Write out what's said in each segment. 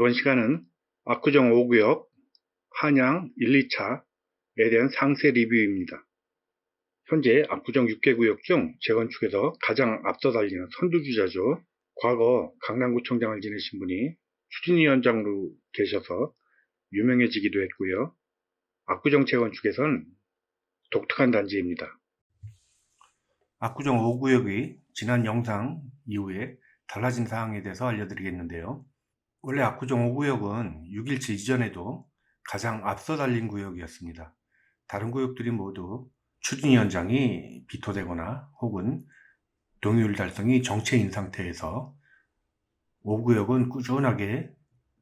이번 시간은 압구정 5구역 한양 1, 2차에 대한 상세 리뷰입니다. 현재 압구정 6개 구역 중 재건축에서 가장 앞서 달리는 선두주자죠. 과거 강남구청장을 지내신 분이 추진위원장으로 계셔서 유명해지기도 했고요. 압구정 재건축에선 독특한 단지입니다. 압구정 5구역의 지난 영상 이후에 달라진 사항에 대해서 알려드리겠는데요. 원래 압구정 5구역은 6.17 이전에도 가장 앞서 달린 구역이었습니다. 다른 구역들이 모두 추진위원장이 비토되거나 혹은 동의율 달성이 정체인 상태에서 5구역은 꾸준하게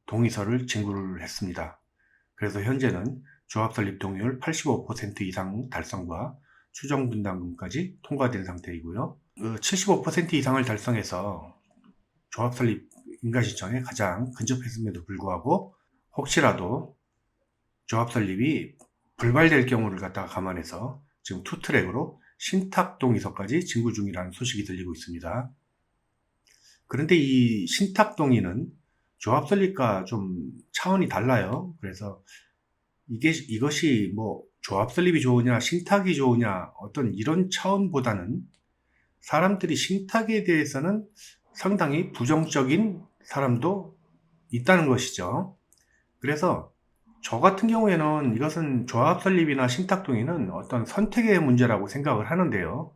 동의서를 진구를 했습니다. 그래서 현재는 조합 설립 동의율 85% 이상 달성과 추정 분담금까지 통과된 상태이고요. 75% 이상을 달성해서 조합 설립 인가신청에 가장 근접했음에도 불구하고 혹시라도 조합 설립이 불발될 경우를 갖다가 감안해서 지금 투트랙으로 신탁 동의서까지 진구 중이라는 소식이 들리고 있습니다. 그런데 이 신탁 동의는 조합 설립과 좀 차원이 달라요. 그래서 이것이 뭐 조합 설립이 좋으냐 신탁이 좋으냐 어떤 이런 차원보다는 사람들이 신탁에 대해서는 상당히 부정적인 사람도 있다는 것이죠. 그래서 저 같은 경우에는 이것은 조합 설립이나 신탁 동의는 어떤 선택의 문제라고 생각을 하는데요.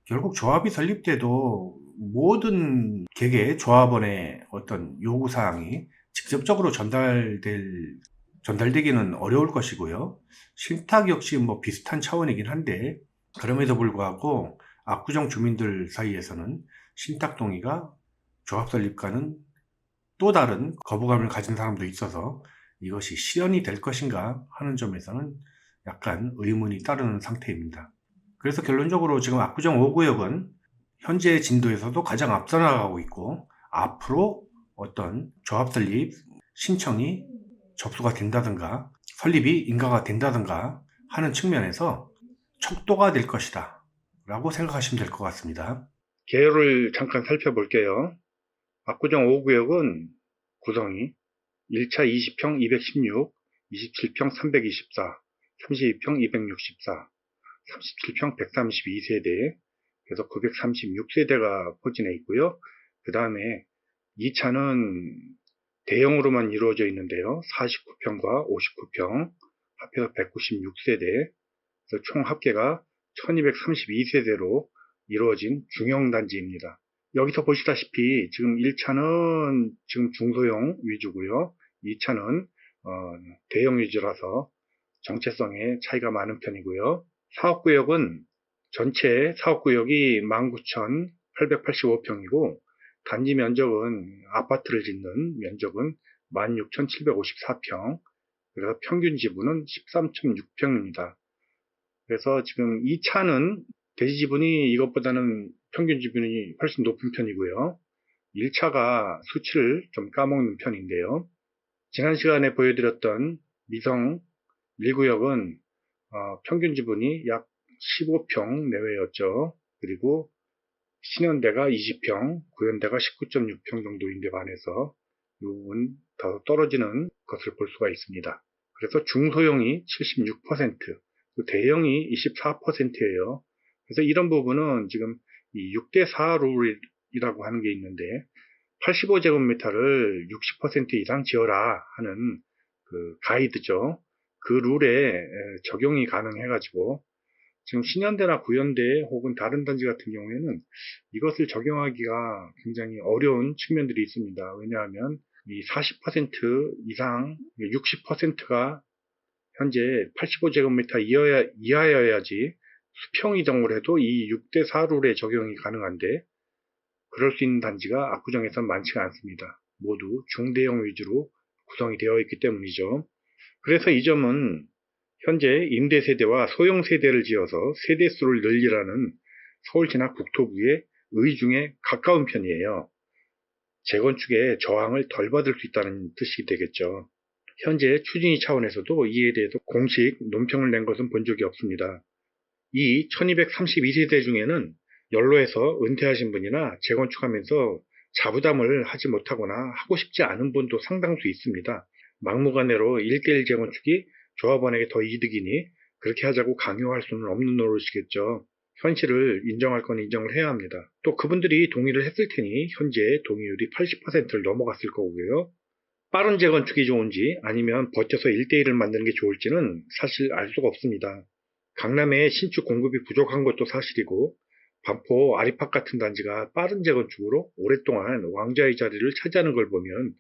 결국 조합이 설립돼도 모든 개개 조합원의 어떤 요구사항이 직접적으로 전달되기는 어려울 것이고요. 신탁 역시 뭐 비슷한 차원이긴 한데 그럼에도 불구하고 압구정 주민들 사이에서는 신탁 동의가 조합 설립과는 또 다른 거부감을 가진 사람도 있어서 이것이 실현이 될 것인가 하는 점에서는 약간 의문이 따르는 상태입니다. 그래서 결론적으로 지금 압구정 5구역은 현재 진도에서도 가장 앞서 나가고 있고 앞으로 어떤 조합 설립 신청이 접수가 된다든가 설립이 인가가 된다든가 하는 측면에서 척도가 될 것이다 라고 생각하시면 될 것 같습니다. 개요를 잠깐 살펴볼게요. 압구정 5구역은 구성이 1차 20평 216, 27평 324, 32평 264, 37평 132세대, 그래서 936세대가 포진해 있고요. 그 다음에 2차는 대형으로만 이루어져 있는데요. 49평과 59평, 합해서 196세대, 그래서 총 합계가 1232세대로 이루어진 중형단지입니다. 여기서 보시다시피 지금 1차는 지금 중소형 위주고요. 2차는 대형 위주라서 정체성에 차이가 많은 편이고요. 사업구역은 전체 사업구역이 19,885평이고 단지 면적은 아파트를 짓는 면적은 16,754평, 그래서 평균 지분은 13.6평입니다. 그래서 지금 2차는 대지 지분이 이것보다는 평균 지분이 훨씬 높은 편이고요. 1차가 수치를 좀 까먹는 편인데요. 지난 시간에 보여드렸던 미성 1구역은 평균 지분이 약 15평 내외였죠. 그리고 신현대가 20평, 구현대가 19.6평 정도인데 반해서 이 부분 더 떨어지는 것을 볼 수가 있습니다. 그래서 중소형이 76%, 대형이 24%예요. 그래서 이런 부분은 지금 이 6대4 룰이라고 하는 게 있는데 85제곱미터를 60% 이상 지어라 하는 그 가이드죠. 그 룰에 적용이 가능해가지고 지금 신현대나 구현대 혹은 다른 단지 같은 경우에는 이것을 적용하기가 굉장히 어려운 측면들이 있습니다. 왜냐하면 이 40% 이상 60%가 현재 85제곱미터 이하여야지 수평 이동을 해도 이 6대4 룰에 적용이 가능한데 그럴 수 있는 단지가 압구정에선 많지가 않습니다. 모두 중대형 위주로 구성이 되어 있기 때문이죠. 그래서 이 점은 현재 임대세대와 소형세대를 지어서 세대수를 늘리라는 서울시나 국토부의 의중에 가까운 편이에요. 재건축에 저항을 덜 받을 수 있다는 뜻이 되겠죠. 현재 추진위 차원에서도 이에 대해서 공식 논평을 낸 것은 본 적이 없습니다. 이 1232세대 중에는 연로해서 은퇴하신 분이나 재건축하면서 자부담을 하지 못하거나 하고 싶지 않은 분도 상당수 있습니다. 막무가내로 1대1 재건축이 조합원에게 더 이득이니 그렇게 하자고 강요할 수는 없는 노릇이겠죠. 현실을 인정할 건 인정을 해야 합니다. 또 그분들이 동의를 했을 테니 현재 동의율이 80%를 넘어갔을 거고요. 빠른 재건축이 좋은지 아니면 버텨서 1대1을 만드는 게 좋을지는 사실 알 수가 없습니다. 강남에 신축 공급이 부족한 것도 사실이고 반포 아리팍 같은 단지가 빠른 재건축으로 오랫동안 왕좌의 자리를 차지하는 걸 보면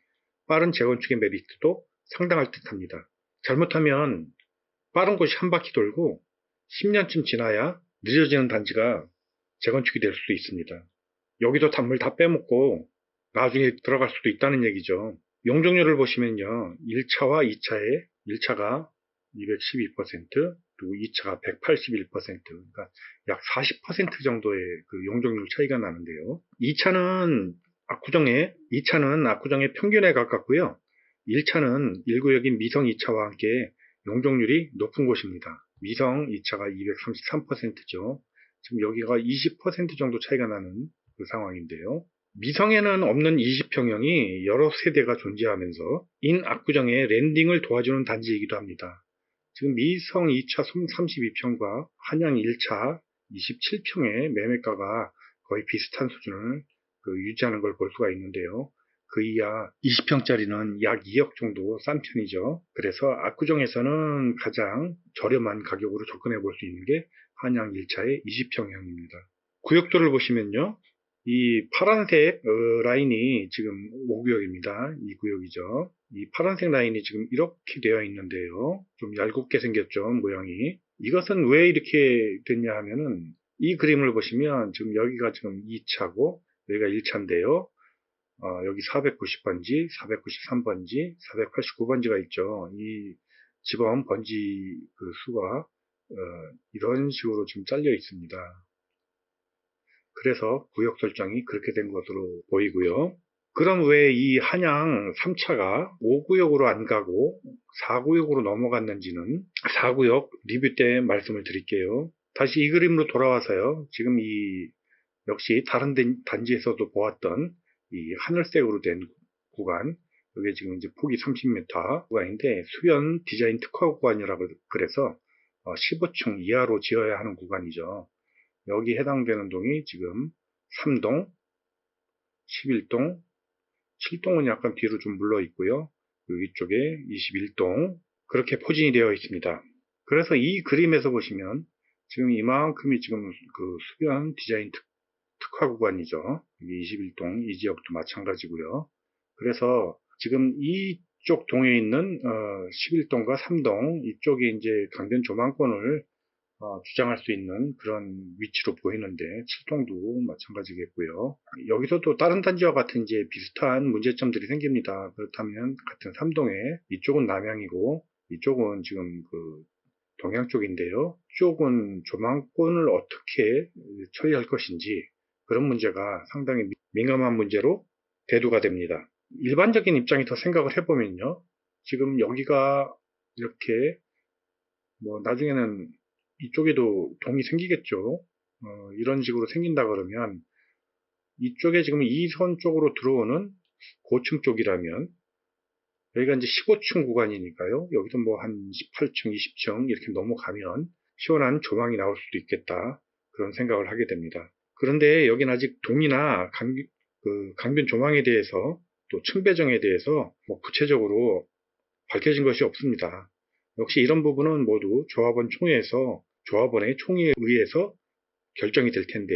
빠른 재건축의 메리트도 상당할 듯합니다. 잘못하면 빠른 곳이 한 바퀴 돌고 10년쯤 지나야 늦어지는 단지가 재건축이 될 수도 있습니다. 여기도 단물 다 빼먹고 나중에 들어갈 수도 있다는 얘기죠. 용적률을 보시면요. 1차와 2차에 1차가 212%, 그리고 2차가 181%, 그러니까 약 40% 정도의 그 용적률 차이가 나는데요. 2차는 압구정의 평균에 가깝고요. 1차는 1구역인 미성 2차와 함께 용적률이 높은 곳입니다. 미성 2차가 233%죠. 지금 여기가 20% 정도 차이가 나는 그 상황인데요. 미성에는 없는 20평형이 여러 세대가 존재하면서 인 압구정의 랜딩을 도와주는 단지이기도 합니다. 지금 미성 2차 32평과 한양 1차 27평의 매매가가 거의 비슷한 수준을 유지하는 걸 볼 수가 있는데요. 그 이하 20평짜리는 약 2억 정도 싼 편이죠. 그래서 압구정에서는 가장 저렴한 가격으로 접근해 볼 수 있는 게 한양 1차의 20평형입니다. 구역도를 보시면요. 이 파란색 라인이 지금 5구역입니다. 이 구역이죠. 이 파란색 라인이 지금 이렇게 되어 있는데요. 좀 얄궂게 생겼죠, 모양이. 이것은 왜 이렇게 됐냐 하면은 이 그림을 보시면 지금 여기가 지금 2차고 여기가 1차인데요. 여기 490번지, 493번지, 489번지가 있죠. 이 지번 번지 그 수가 이런 식으로 지금 잘려 있습니다. 그래서 구역 설정이 그렇게 된 것으로 보이고요. 그럼 왜 이 한양 3차가 5구역으로 안 가고 4구역으로 넘어갔는지는 4구역 리뷰 때 말씀을 드릴게요. 다시 이 그림으로 돌아와서요. 지금 역시 다른 단지에서도 보았던 이 하늘색으로 된 구간, 이게 지금 이제 폭이 30m 구간인데 수변 디자인 특화 구간이라고 그래서 15층 이하로 지어야 하는 구간이죠. 여기 해당되는 동이 지금 3동, 11동, 7동은 약간 뒤로 좀 물러 있고요. 위쪽에 21동 그렇게 포진이 되어 있습니다. 그래서 이 그림에서 보시면 지금 이만큼이 지금 그 수변 디자인 특화 구간이죠. 여기 21동 이 지역도 마찬가지고요. 그래서 지금 이쪽 동에 있는 11동과 3동 이쪽에 이제 강변 조망권을 주장할 수 있는 그런 위치로 보이는데 7동도 마찬가지겠고요. 여기서도 다른 단지와 같은 이제 비슷한 문제점들이 생깁니다. 그렇다면 같은 3동에 이쪽은 남향이고 이쪽은 지금 그 동양 쪽인데요. 이쪽은 조망권을 어떻게 처리할 것인지 그런 문제가 상당히 민감한 문제로 대두가 됩니다. 일반적인 입장에서 생각을 해보면요. 지금 여기가 이렇게 뭐 나중에는 이쪽에도 동이 생기겠죠. 이런 식으로 생긴다 그러면 이쪽에 지금 2선 쪽으로 들어오는 고층 쪽이라면 여기가 이제 15층 구간이니까요. 여기도 뭐 한 18층, 20층 이렇게 넘어가면 시원한 조망이 나올 수도 있겠다. 그런 생각을 하게 됩니다. 그런데 여기는 아직 동이나 강변 조망에 대해서 또 층 배정에 대해서 뭐 구체적으로 밝혀진 것이 없습니다. 역시 이런 부분은 모두 조합원 총회에서 조합원의 총회에 의해서 결정이 될 텐데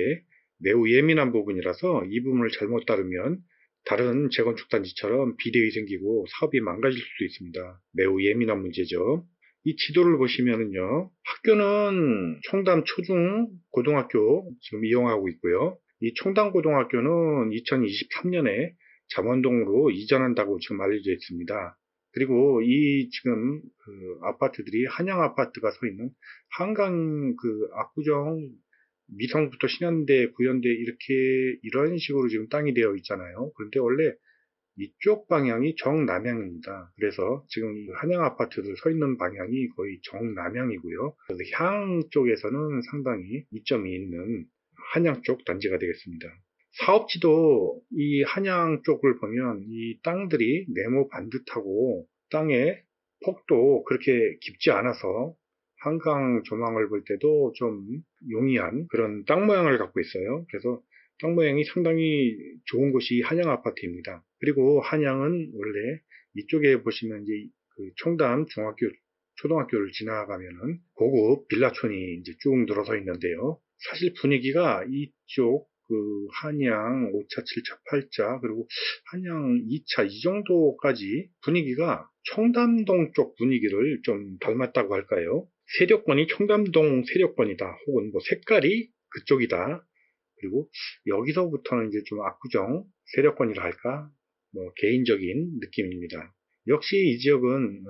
매우 예민한 부분이라서 이 부분을 잘못 다루면 다른 재건축 단지처럼 비대위 생기고 사업이 망가질 수도 있습니다. 매우 예민한 문제죠. 이 지도를 보시면은요. 학교는 청담 초중 고등학교 지금 이용하고 있고요. 이 청담 고등학교는 2023년에 잠원동으로 이전한다고 지금 알려져 있습니다. 그리고 이 지금 그 아파트들이 한양 아파트가 서 있는 한강 그 압구정 미성부터 신현대, 구현대 이렇게 이런 식으로 지금 땅이 되어 있잖아요. 그런데 원래 이쪽 방향이 정남향입니다. 그래서 지금 이 한양 아파트들 서 있는 방향이 거의 정남향이고요. 그래서 향 쪽에서는 상당히 이점이 있는 한양 쪽 단지가 되겠습니다. 사업지도 이 한양 쪽을 보면 이 땅들이 네모 반듯하고 땅의 폭도 그렇게 깊지 않아서 한강 조망을 볼 때도 좀 용이한 그런 땅 모양을 갖고 있어요. 그래서 땅 모양이 상당히 좋은 곳이 한양 아파트입니다. 그리고 한양은 원래 이쪽에 보시면 이제 그 청담 중학교, 초등학교를 지나가면은 고급 빌라촌이 이제 쭉 늘어서 있는데요. 사실 분위기가 이쪽 그 한양 5차, 7차, 8차 그리고 한양 2차 이 정도까지 분위기가 청담동 쪽 분위기를 좀 닮았다고 할까요? 세력권이 청담동 세력권이다. 혹은 뭐 색깔이 그쪽이다. 그리고 여기서부터는 이제 좀 압구정 세력권이라 할까? 뭐 개인적인 느낌입니다. 역시 이 지역은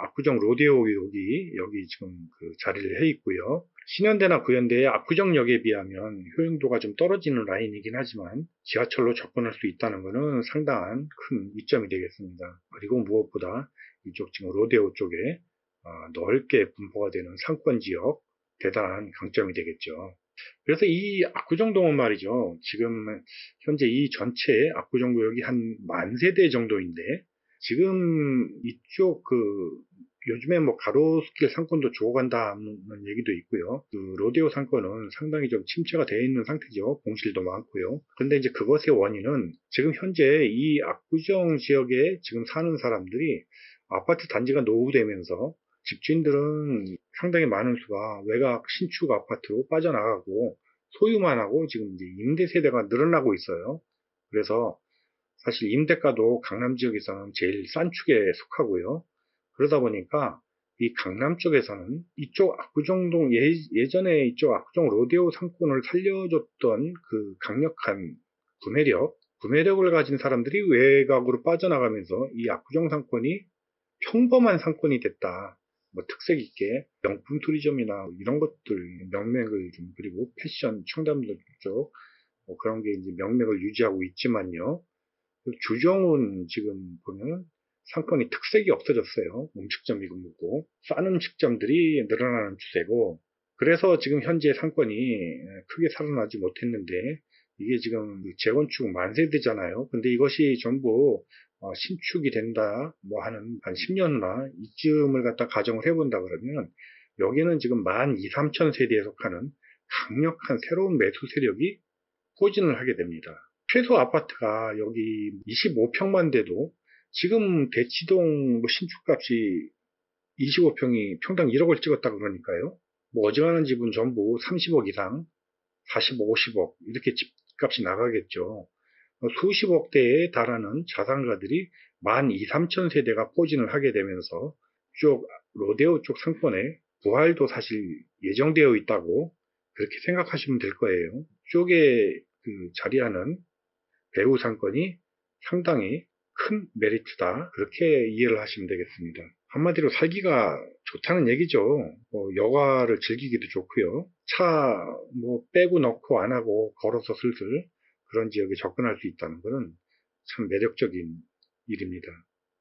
압구정 로데오역이 여기 지금 그 자리를 해 있고요. 신현대나 구현대의 압구정역에 비하면 효용도가 좀 떨어지는 라인이긴 하지만 지하철로 접근할 수 있다는 것은 상당한 큰 이점이 되겠습니다. 그리고 무엇보다 이쪽 지금 로데오 쪽에 넓게 분포가 되는 상권 지역 대단한 강점이 되겠죠. 그래서 이 압구정동은 말이죠. 지금 현재 이 전체 압구정구역이 한 10,000세대 정도인데 지금 이쪽 그 요즘에 뭐 가로수길 상권도 죽어간다는 얘기도 있고요. 그 로데오 상권은 상당히 좀 침체가 되어 있는 상태죠. 공실도 많고요. 근데 이제 그것의 원인은 지금 현재 이 압구정 지역에 지금 사는 사람들이 아파트 단지가 노후되면서 집주인들은 상당히 많은 수가 외곽 신축 아파트로 빠져나가고 소유만 하고 지금 이제 임대 세대가 늘어나고 있어요. 그래서 사실 임대가도 강남 지역에서는 제일 싼 축에 속하고요. 그러다 보니까 이 강남 쪽에서는 이쪽 압구정동 예전에 이쪽 압구정 로데오 상권을 살려줬던 그 강력한 구매력을 가진 사람들이 외곽으로 빠져나가면서 이 압구정 상권이 평범한 상권이 됐다. 뭐 특색 있게 명품 투리즘이나 이런 것들 명맥을 좀 그리고 패션 청담도 쪽 뭐 그런 게 이제 명맥을 유지하고 있지만요. 주정은 지금 보면 상권이 특색이 없어졌어요. 음식점이 뭐고 싼 음식점들이 늘어나는 추세고 그래서 지금 현재 상권이 크게 살아나지 못했는데 이게 지금 재건축 만세대잖아요. 근데 이것이 전부 신축이 된다 뭐 하는 한 10년 후나 이쯤을 갖다 가정을 해본다 그러면 여기는 지금 12,000, 3,000세대에 속하는 강력한 새로운 매수 세력이 포진을 하게 됩니다. 최소 아파트가 여기 25평만 돼도 지금 대치동 뭐 신축값이 25평이 평당 1억을 찍었다 그러니까요. 뭐 어지간한 집은 전부 30억 이상, 40억, 50억 이렇게 집값이 나가겠죠. 수십억대에 달하는 자산가들이 12,000, 3,000세대가 포진을 하게 되면서 쪽 로데오 쪽 상권에 부활도 사실 예정되어 있다고 그렇게 생각하시면 될 거예요. 쪽에 그 자리하는 배우 상권이 상당히 큰 메리트다. 그렇게 이해를 하시면 되겠습니다. 한마디로 살기가 좋다는 얘기죠. 여가를 즐기기도 좋고요. 차 뭐 빼고 넣고 안 하고 걸어서 슬슬 그런 지역에 접근할 수 있다는 것은 참 매력적인 일입니다.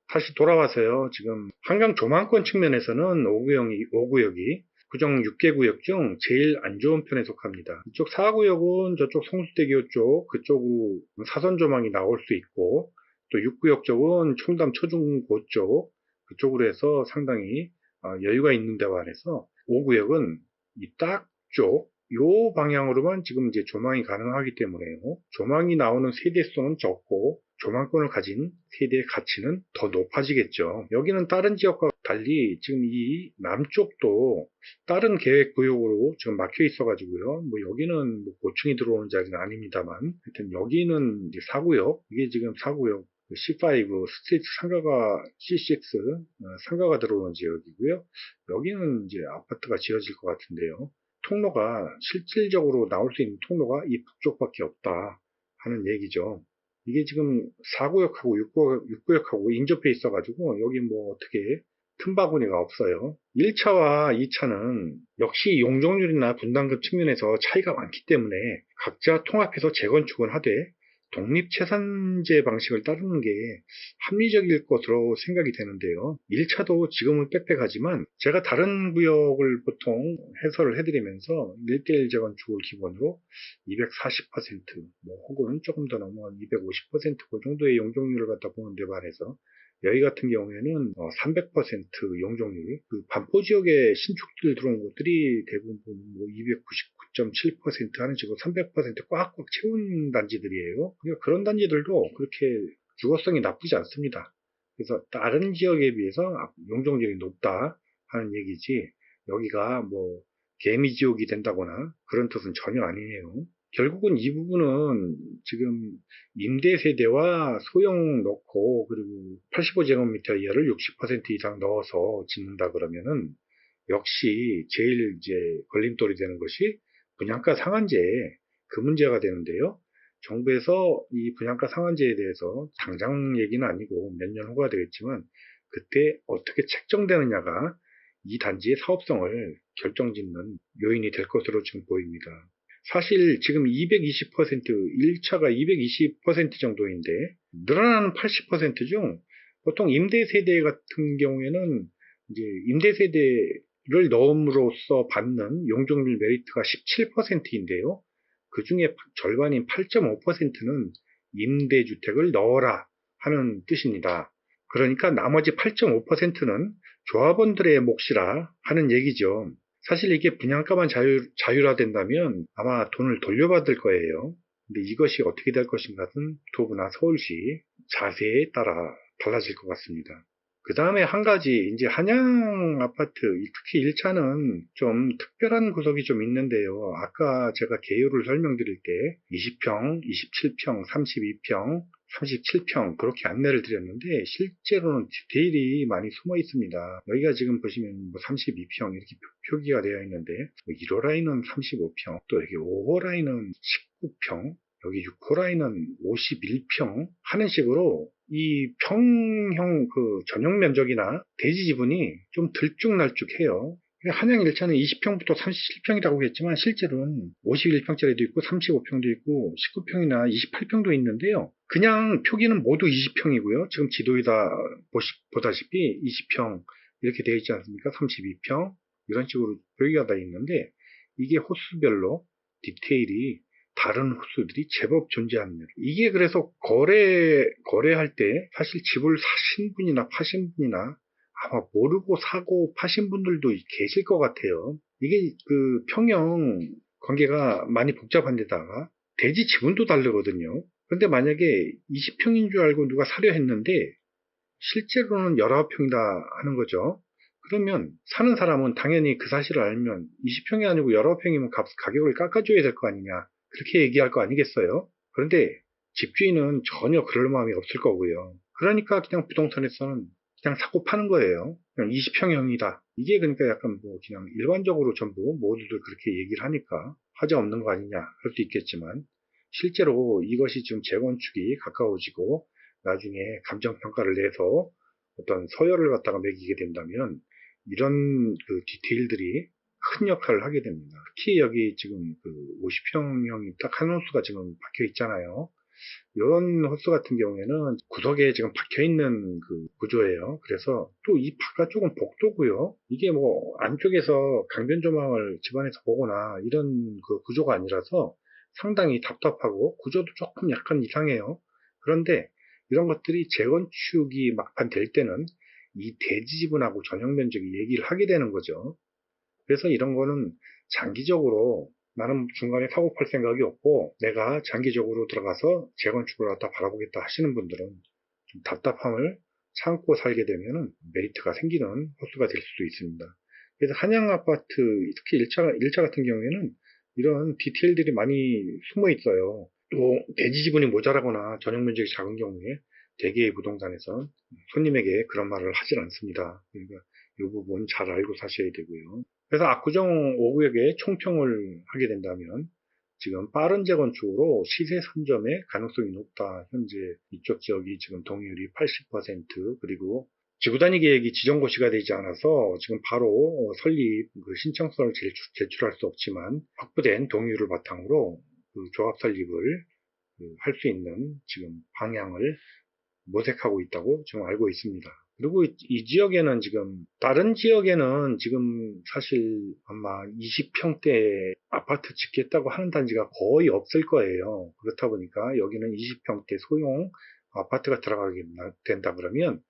다시 돌아와서요. 지금 한강 조망권 측면에서는 5구역이 구정 6개 구역 중 제일 안 좋은 편에 속합니다. 이쪽 4구역은 저쪽 성수대교 쪽 그쪽으로 사선 조망이 나올 수 있고 또 6구역 쪽은 청담 초중고 쪽 그쪽으로 해서 상당히 여유가 있는 데와 한해서 5구역은 이 딱 쪽 요 방향으로만 지금 이제 조망이 가능하기 때문에요. 조망이 나오는 세대수는 적고 조망권을 가진 세대의 가치는 더 높아지겠죠. 여기는 다른 지역과 달리 지금 이 남쪽도 다른 계획구역으로 지금 막혀 있어가지고요. 뭐 여기는 뭐 고층이 들어오는 자리는 아닙니다만, 하여튼 여기는 이제 4구역, 이게 지금 4구역 C5 스트리트 상가가 C6 상가가 들어오는 지역이고요. 여기는 이제 아파트가 지어질 것 같은데요. 통로가 실질적으로 나올 수 있는 통로가 이 북쪽밖에 없다 하는 얘기죠. 이게 지금 4구역하고 6구역하고 인접해 있어가지고 여기 뭐 어떻게 틈바구니가 없어요. 1차와 2차는 역시 용적률이나 분담금 측면에서 차이가 많기 때문에 각자 통합해서 재건축은 하되 독립채산제 방식을 따르는 게 합리적일 것으로 생각이 되는데요. 1차도 지금은 빽빽하지만 제가 다른 구역을 보통 해설을 해드리면서 1대1 재건축을 기본으로 240% 혹은 조금 더 넘어간 250%그 정도의 용적률을 갖다 보는데 반해서 여기 같은 경우에는 300% 용적률, 그 반포 지역에 신축들 들어온 곳들이 대부분 299.7% 하는 식으로 300% 꽉꽉 채운 단지들이에요. 그러니까 그런 단지들도 그렇게 주거성이 나쁘지 않습니다. 그래서 다른 지역에 비해서 용적률이 높다 하는 얘기지, 여기가 개미지옥이 된다거나 그런 뜻은 전혀 아니에요. 결국은 이 부분은 지금 임대 세대와 소형 넣고 그리고 85제곱미터 이하를 60% 이상 넣어서 짓는다 그러면은 역시 제일 이제 걸림돌이 되는 것이 분양가 상한제, 그 문제가 되는데요. 정부에서 이 분양가 상한제에 대해서 당장 얘기는 아니고 몇 년 후가 되겠지만 그때 어떻게 책정되느냐가 이 단지의 사업성을 결정짓는 요인이 될 것으로 지금 보입니다. 사실 지금 220%, 1차가 220% 정도인데 늘어나는 80% 중 보통 임대 세대 같은 경우에는 이제 임대 세대를 넣음으로써 받는 용적률 메리트가 17%인데요. 그 중에 절반인 8.5%는 임대주택을 넣어라 하는 뜻입니다. 그러니까 나머지 8.5%는 조합원들의 몫이라 하는 얘기죠. 사실 이게 분양가만 자율화된다면 아마 돈을 돌려받을 거예요. 근데 이것이 어떻게 될 것인가는 도부나 서울시 자세에 따라 달라질 것 같습니다. 그 다음에 한 가지, 이제 한양 아파트, 특히 1차는 좀 특별한 구석이 좀 있는데요. 아까 제가 개요를 설명드릴 때 20평, 27평, 32평, 37평 그렇게 안내를 드렸는데 실제로는 디테일이 많이 숨어 있습니다. 여기가 지금 보시면 32평 이렇게 표기가 되어 있는데 1호 라인은 35평, 또 여기 5호 라인은 19평, 여기 6호 라인은 51평 하는 식으로 이 평형 그 전용 면적이나 대지 지분이 좀 들쭉날쭉해요. 한양 1차는 20평부터 37평이라고 했지만 실제로는 51평짜리도 있고 35평도 있고 19평이나 28평도 있는데요. 그냥 표기는 모두 20평이고요. 지금 지도에다 보다시피 20평 이렇게 되어 있지 않습니까? 32평 이런 식으로 표기가 다 있는데 이게 호수별로 디테일이 다른 호수들이 제법 존재합니다. 이게 그래서 거래할 때 사실 집을 사신 분이나 파신 분이나 아마 모르고 사고 파신 분들도 계실 것 같아요. 이게 그 평형 관계가 많이 복잡한 데다가 대지 지분도 다르거든요. 근데 만약에 20평인 줄 알고 누가 사려 했는데 실제로는 19평이다 하는 거죠. 그러면 사는 사람은 당연히 그 사실을 알면 20평이 아니고 19평이면 가격을 깎아줘야 될 거 아니냐. 그렇게 얘기할 거 아니겠어요? 그런데 집주인은 전혀 그럴 마음이 없을 거고요. 그러니까 그냥 부동산에서는 그냥 사고 파는 거예요. 그냥 20평형이다. 이게 그러니까 약간 그냥 일반적으로 전부 모두들 그렇게 얘기를 하니까 하자 없는 거 아니냐 할 수 있겠지만 실제로 이것이 지금 재건축이 가까워지고 나중에 감정평가를 내서 어떤 서열을 갖다가 매기게 된다면 이런 그 디테일들이 큰 역할을 하게 됩니다. 특히 여기 지금 그 50평형이 딱 한 호수가 지금 박혀 있잖아요. 이런 호수 같은 경우에는 구석에 지금 박혀 있는 그 구조예요. 그래서 또 이 바깥쪽은 복도고요. 이게 안쪽에서 강변 조망을 집안에서 보거나 이런 그 구조가 아니라서 상당히 답답하고 구조도 조금 약간 이상해요. 그런데 이런 것들이 재건축이 막판 될 때는 이 대지 지분하고 전용 면적이 얘기를 하게 되는 거죠. 그래서 이런 거는 장기적으로 나는 중간에 사고 팔 생각이 없고 내가 장기적으로 들어가서 재건축을 갖다 바라보겠다 하시는 분들은 좀 답답함을 참고 살게 되면 메리트가 생기는 호수가 될 수도 있습니다. 그래서 한양 아파트 특히 1차 같은 경우에는 이런 디테일들이 많이 숨어 있어요. 또 대지 지분이 모자라거나 전용 면적이 작은 경우에 대개의 부동산에서 손님에게 그런 말을 하질 않습니다. 그러니까 이 부분 잘 알고 사셔야 되고요. 그래서 압구정 5구역에 총평을 하게 된다면 지금 빠른 재건축으로 시세 선점의 가능성이 높다. 현재 이쪽 지역이 지금 동의율이 80% 그리고 지구단위 계획이 지정고시가 되지 않아서 지금 바로 설립 신청서를 제출할 수 없지만 확보된 동의율을 바탕으로 그 조합 설립을 할 수 있는 지금 방향을 모색하고 있다고 지금 알고 있습니다. 그리고 이 지역에는 다른 지역에는 지금 사실 아마 20평대 아파트 짓겠다고 하는 단지가 거의 없을 거예요. 그렇다 보니까 여기는 20평대 소형 아파트가 들어가게 된다 그러면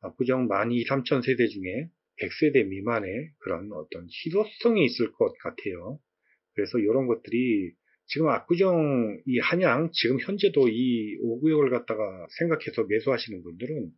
압구정 12,000, 3천 세대 중에 100세대 미만의 그런 어떤 희소성이 있을 것 같아요. 그래서 이런 것들이 지금 압구정, 이 한양, 지금 현재도 이 5구역을 갖다가 생각해서 매수하시는 분들은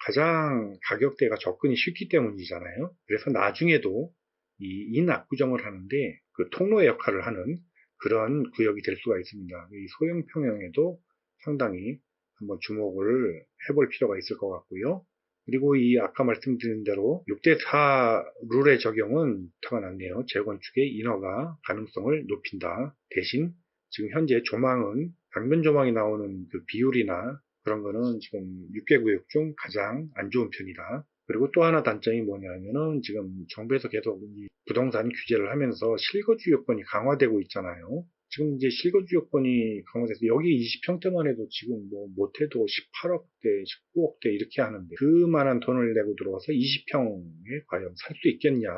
가장 가격대가 접근이 쉽기 때문이잖아요. 그래서 나중에도 이 인압구정을 하는데 그 통로의 역할을 하는 그런 구역이 될 수가 있습니다. 이 소형 평형에도 상당히 한번 주목을 해볼 필요가 있을 것 같고요. 그리고 이 아까 말씀드린 대로 6대4 룰의 적용은 타고났네요. 재건축의 인허가 가능성을 높인다. 대신 지금 현재 조망은 강변 조망이 나오는 그 비율이나 그런 거는 지금 6개 구역 중 가장 안 좋은 편이다. 그리고 또 하나 단점이 뭐냐면은 지금 정부에서 계속 이 부동산 규제를 하면서 실거주 요건이 강화되고 있잖아요. 지금 이제 실거주 요건이 강화돼서 여기 20평대만 해도 지금 뭐 못해도 18억대, 19억대 이렇게 하는데 그만한 돈을 내고 들어와서 20평에 과연 살 수 있겠냐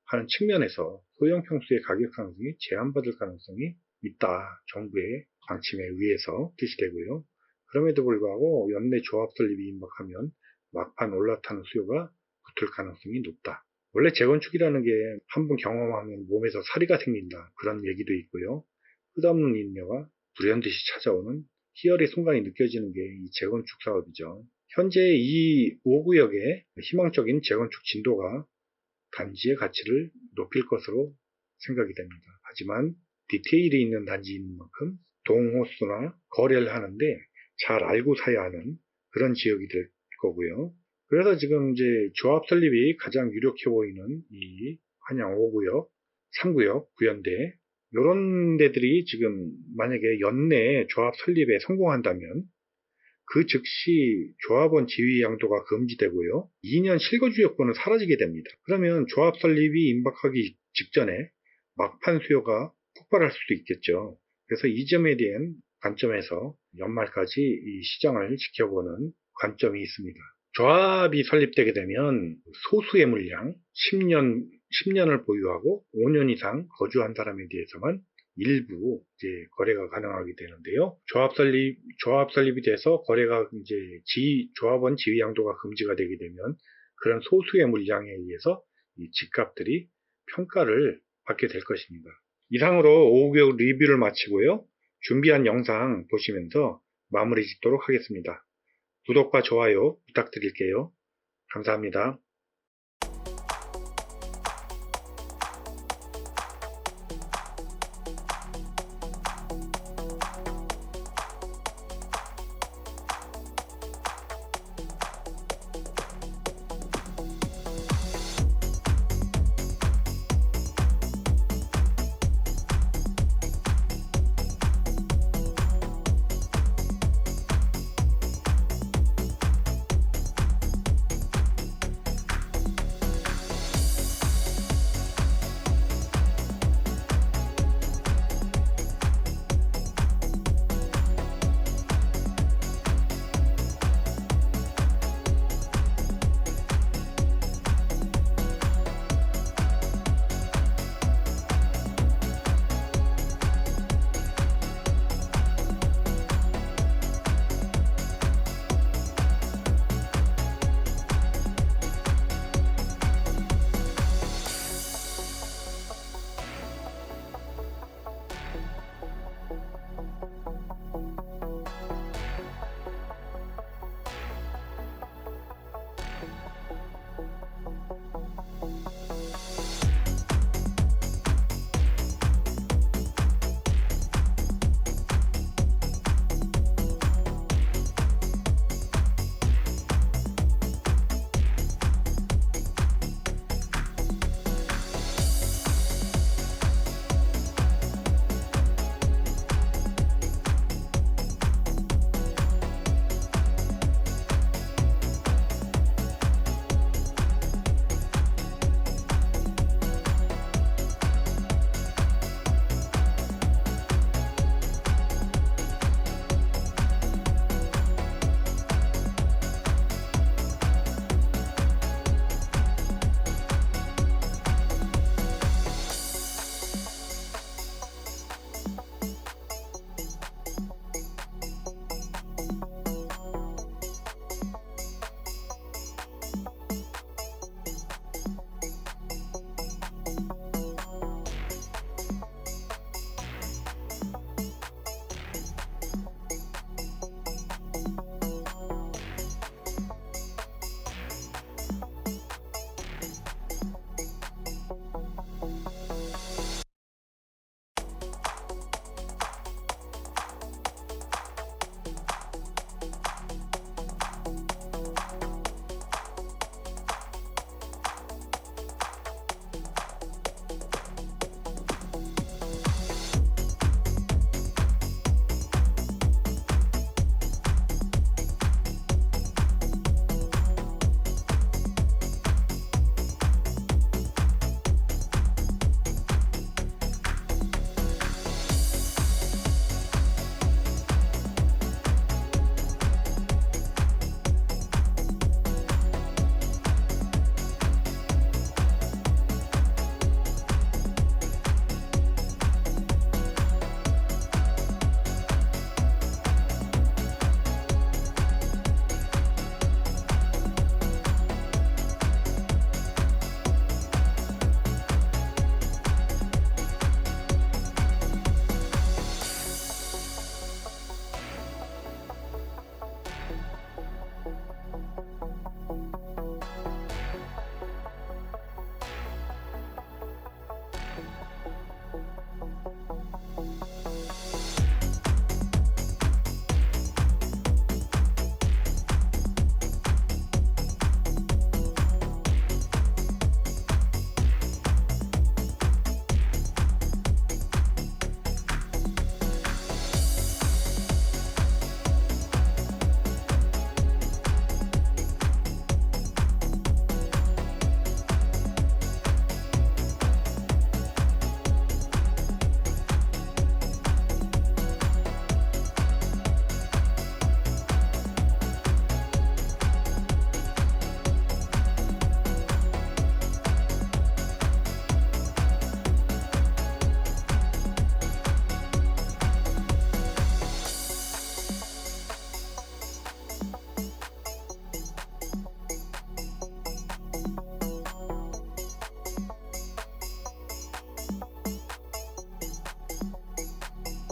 하는 측면에서 소형 평수의 가격 상승이 제한받을 가능성이 있다. 정부의 방침에 의해서 실시되고요. 그럼에도 불구하고 연내 조합 설립이 임박하면 막판 올라타는 수요가 붙을 가능성이 높다. 원래 재건축이라는 게 한 번 경험하면 몸에서 사리가 생긴다. 그런 얘기도 있고요. 끝없는 인내와 불현듯이 찾아오는 희열의 순간이 느껴지는 게 이 재건축 사업이죠. 현재 이 5구역의 희망적인 재건축 진도가 단지의 가치를 높일 것으로 생각이 됩니다. 하지만 디테일이 있는 단지인 만큼 동호수나 거래를 하는데 잘 알고 사야 하는 그런 지역이 될 거고요. 그래서 지금 이제 조합 설립이 가장 유력해 보이는 이 한양 5구역, 3구역, 구연대 이런 데들이 지금 만약에 연내에 조합 설립에 성공한다면 그 즉시 조합원 지위 양도가 금지되고요. 2년 실거주 요건은 사라지게 됩니다. 그러면 조합 설립이 임박하기 직전에 막판 수요가 폭발할 수도 있겠죠. 그래서 이 점에 대한 관점에서 연말까지 이 시장을 지켜보는 관점이 있습니다. 조합이 설립되게 되면 소수의 물량, 10년을 보유하고 5년 이상 거주한 사람에 대해서만 일부 이제 거래가 가능하게 되는데요. 조합 설립이 돼서 거래가 이제 조합원 지위 양도가 금지가 되게 되면 그런 소수의 물량에 의해서 이 집값들이 평가를 받게 될 것입니다. 이상으로 5구역 리뷰를 마치고요. 준비한 영상 보시면서 마무리 짓도록 하겠습니다. 구독과 좋아요 부탁드릴게요. 감사합니다.